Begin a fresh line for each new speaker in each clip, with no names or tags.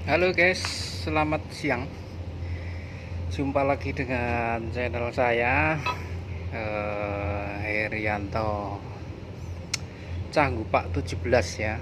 Halo guys, selamat siang. Jumpa lagi dengan channel saya, Herianto Canggupak 17 ya.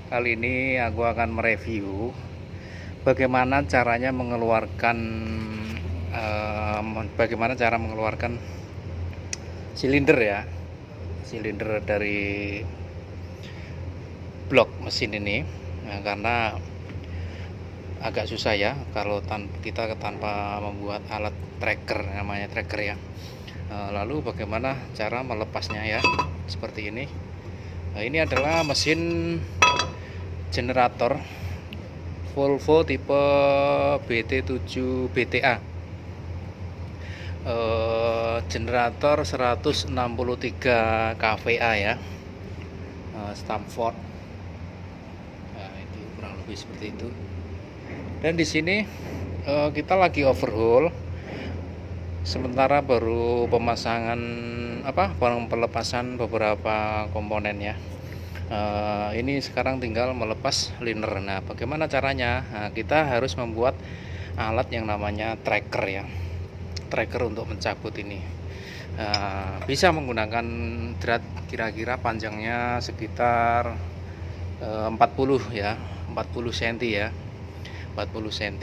Kali ini aku akan mereview bagaimana caranya mengeluarkan bagaimana cara mengeluarkan silinder ya, silinder dari blok mesin ini. Nah, karena agak susah ya kalau kita tanpa membuat alat tracker, namanya tracker ya. Lalu bagaimana cara melepasnya ya, seperti ini. Ini adalah mesin generator Volvo tipe BT7 BTA, generator 163 kVA ya, Stamford. Nah, itu kurang lebih seperti itu. Dan di sini kita lagi overhaul, sementara baru pemasangan pelepasan beberapa komponen ya. Ini sekarang tinggal melepas liner. Nah, bagaimana caranya? Nah, kita harus membuat alat yang namanya tracker ya, tracker untuk mencabut ini. Bisa menggunakan drat, kira-kira panjangnya sekitar 40 ya, 40 cm ya, 40 cm.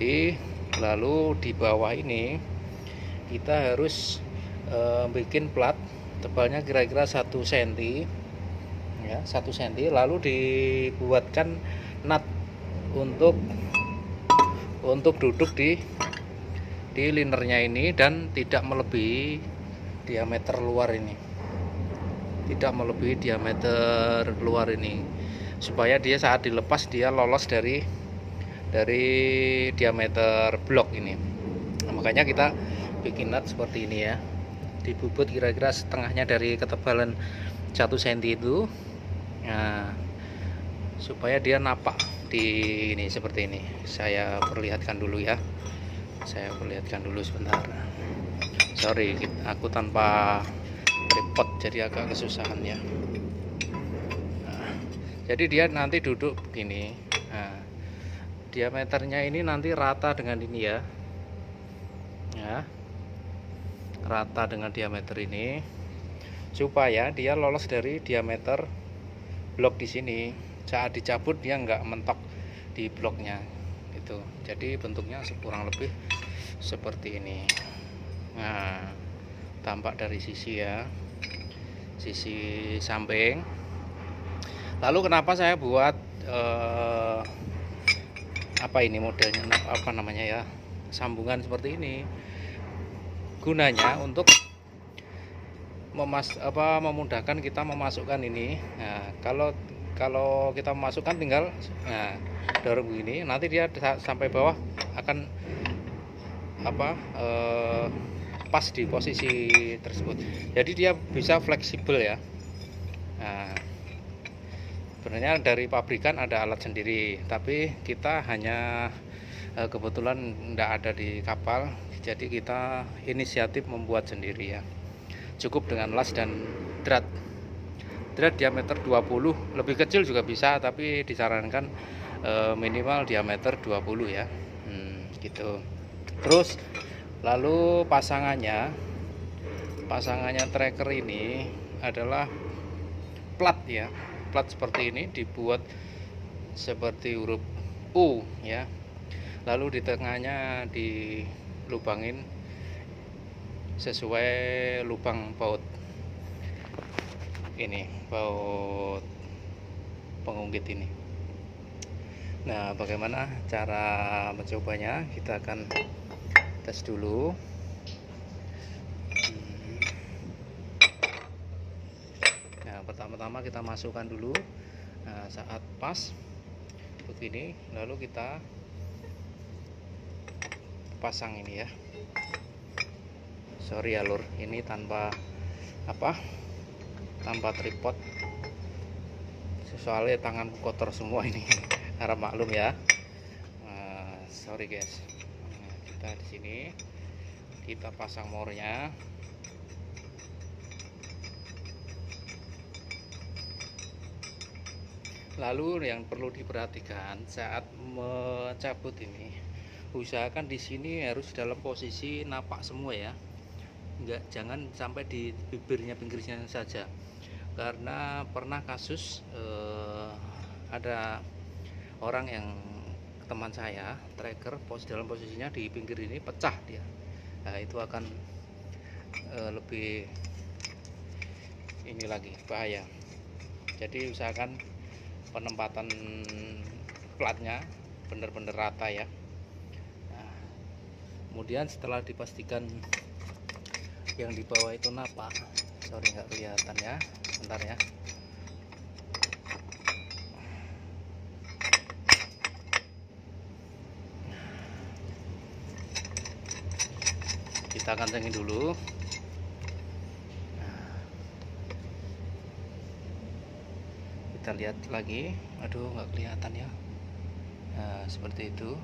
Lalu di bawah ini kita harus bikin plat tebalnya kira-kira 1 cm ya, 1 cm. Lalu dibuatkan nut untuk duduk di linernya ini dan tidak melebihi diameter luar ini, tidak melebihi diameter luar ini, supaya dia saat dilepas dia lolos dari diameter blok ini. Nah, makanya kita bikin nut seperti ini ya, dibubut kira-kira setengahnya dari ketebalan 1 cm itu. Nah, supaya dia napak di ini seperti ini. Saya perlihatkan dulu ya, saya perlihatkan dulu sebentar. Sorry, aku tanpa tripod jadi agak kesusahan ya. Nah, jadi dia nanti duduk begini. Nah, diameternya ini nanti rata dengan ini ya, rata dengan diameter ini, supaya dia lolos dari diameter blok di sini. Saat dicabut dia nggak mentok di bloknya gitu. Jadi bentuknya kurang lebih seperti ini. Nah, tampak dari sisi ya, sisi samping. Lalu kenapa saya buat ini modelnya ya, sambungan seperti ini? Gunanya untuk memudahkan kita memasukkan ini. Nah, kalau kita memasukkan tinggal dorong begini, nanti dia sampai bawah akan pas di posisi tersebut. Jadi dia bisa fleksibel ya. Nah, sebenarnya dari pabrikan ada alat sendiri, tapi kita hanya kebetulan tidak ada di kapal, jadi kita inisiatif membuat sendiri ya. Cukup dengan las dan drat diameter 20, lebih kecil juga bisa, tapi disarankan minimal diameter 20 ya. Gitu. Terus lalu pasangannya tracker ini adalah plat ya, plat seperti ini, dibuat seperti huruf U ya. Lalu di tengahnya dilubangin sesuai lubang baut ini, baut pengungkit ini. Nah, bagaimana cara mencobanya? Kita akan tes dulu. Nah, pertama-tama kita masukkan dulu. Nah, saat pas begini, lalu kita pasang ini ya. Sorry ya lur, ini tanpa tripod, soalnya tanganku kotor semua ini. Harap maklum ya. Sorry guys. Nah, kita di sini kita pasang mornya. Lalu yang perlu diperhatikan saat mencabut ini, usahakan di sini harus dalam posisi napak semua ya. Jangan sampai di bibirnya, pinggirnya saja. Karena pernah kasus ada orang yang teman saya tracker dalam posisinya di pinggir ini pecah dia. Nah, itu akan lebih ini lagi bahaya. Jadi usahakan penempatan platnya benar-benar rata ya. Nah, kemudian setelah dipastikan yang di bawah itu napak, sorry nggak kelihatan ya, sebentar ya. Kita kantengin dulu. Kita lihat lagi, aduh nggak kelihatan ya. Nah, seperti itu.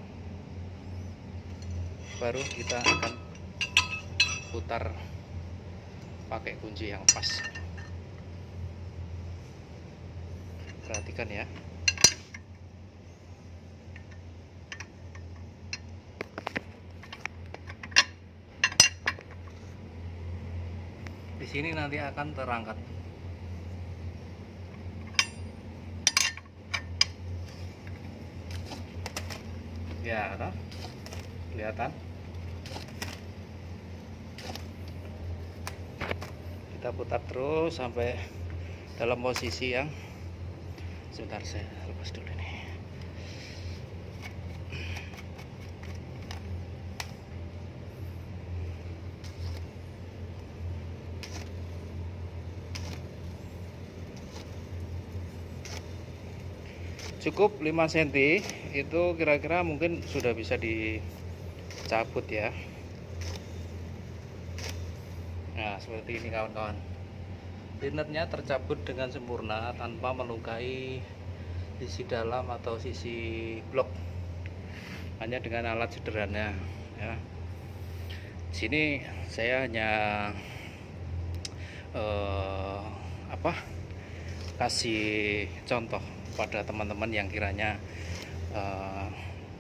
Baru kita akan putar pakai kunci yang pas. Perhatikan ya. Di sini nanti akan terangkat. Ya, kelihatan. Kita putar terus sampai dalam posisi yang, sebentar saya lepas dulu nih. Cukup 5 cm itu kira-kira mungkin sudah bisa dicabut ya. Nah, seperti ini kawan-kawan. Linetnya tercabut dengan sempurna tanpa melukai sisi dalam atau sisi blok, hanya dengan alat sederhana ya. Di sini saya hanya kasih contoh pada teman-teman yang kiranya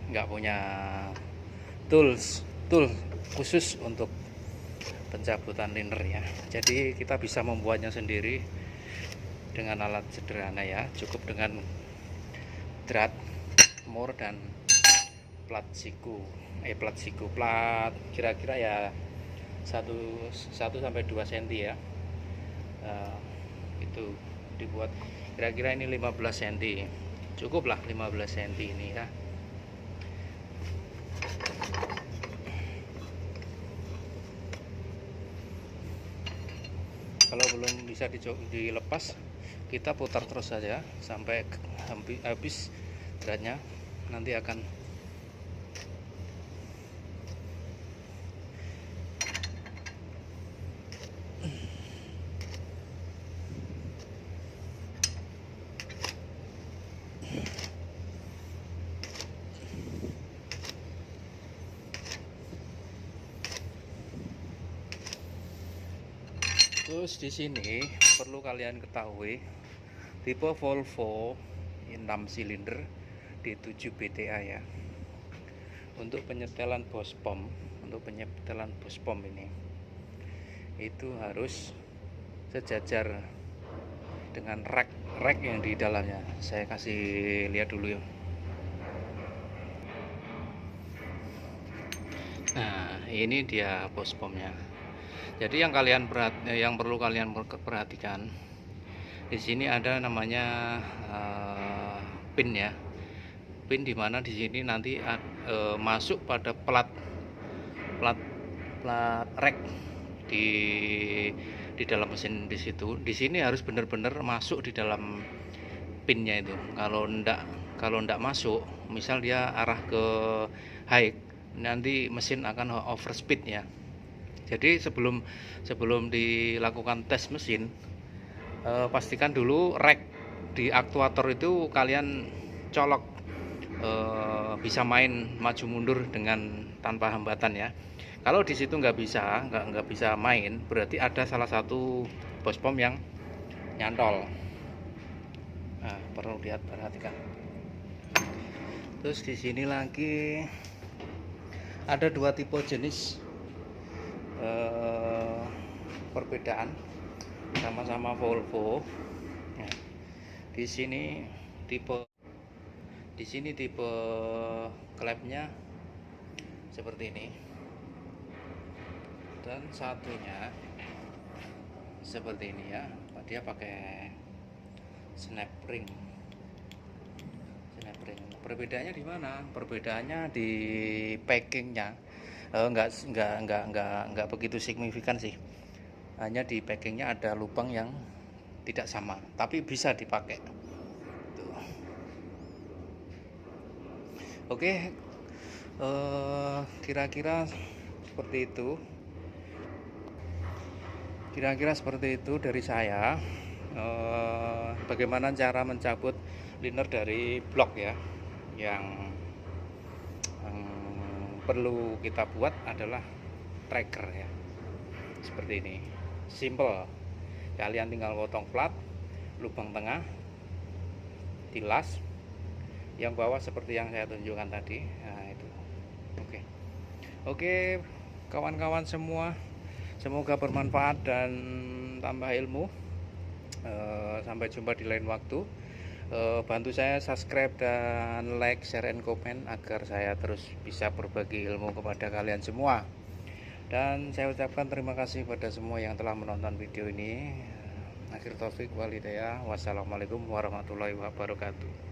nggak punya tool khusus untuk pencabutan liner ya. Jadi kita bisa membuatnya sendiri dengan alat sederhana ya. Cukup dengan drat, mur dan plat kira-kira ya 1 sampai 2 cm ya. Itu dibuat kira-kira ini 15 cm. Cukuplah 15 cm ini ya. Kalau belum bisa dilepas, kita putar terus saja sampai habis dratnya. Nanti akan terus di sini perlu kalian ketahui tipe Volvo 6 silinder D7 BTA ya. Untuk penyetelan bos pom, ini itu harus sejajar dengan rek yang di dalamnya. Saya kasih lihat dulu ya. Nah, ini dia bos pomnya. Jadi yang perlu kalian perhatikan, di sini ada namanya pin ya. Pin dimana di sini nanti masuk pada plat rek di dalam mesin di situ. Di sini harus benar-benar masuk di dalam pinnya itu. Kalau ndak masuk, misal dia arah ke high, nanti mesin akan overspeed ya. Jadi sebelum dilakukan tes mesin, pastikan dulu rek di aktuator itu kalian colok, bisa main maju mundur dengan tanpa hambatan ya. Kalau di situ nggak bisa main, berarti ada salah satu bos pom yang nyantol. Nah, perlu diperhatikan. Terus di sini lagi ada dua tipe jenis perbedaan, sama-sama Volvo. Ya, di sini tipe klepnya seperti ini, dan satunya seperti ini ya. Dia pakai snap ring. Perbedaannya di mana? Perbedaannya di packingnya. Enggak begitu signifikan sih. Hanya di packingnya ada lubang yang tidak sama, tapi bisa dipakai. Tuh. Oke, kira-kira seperti itu dari saya. Bagaimana cara mencabut liner dari blok ya. Yang perlu kita buat adalah tracker ya, seperti ini, simple. Kalian tinggal potong plat, lubang tengah, tilas, yang bawah seperti yang saya tunjukkan tadi. Nah itu. Oke, kawan-kawan semua, semoga bermanfaat dan tambah ilmu. Sampai jumpa di lain waktu. Bantu saya subscribe dan like, share, and comment agar saya terus bisa berbagi ilmu kepada kalian semua. Dan saya ucapkan terima kasih pada semua yang telah menonton video ini. Akhir taufik wal hidayah. Wassalamualaikum warahmatullahi wabarakatuh.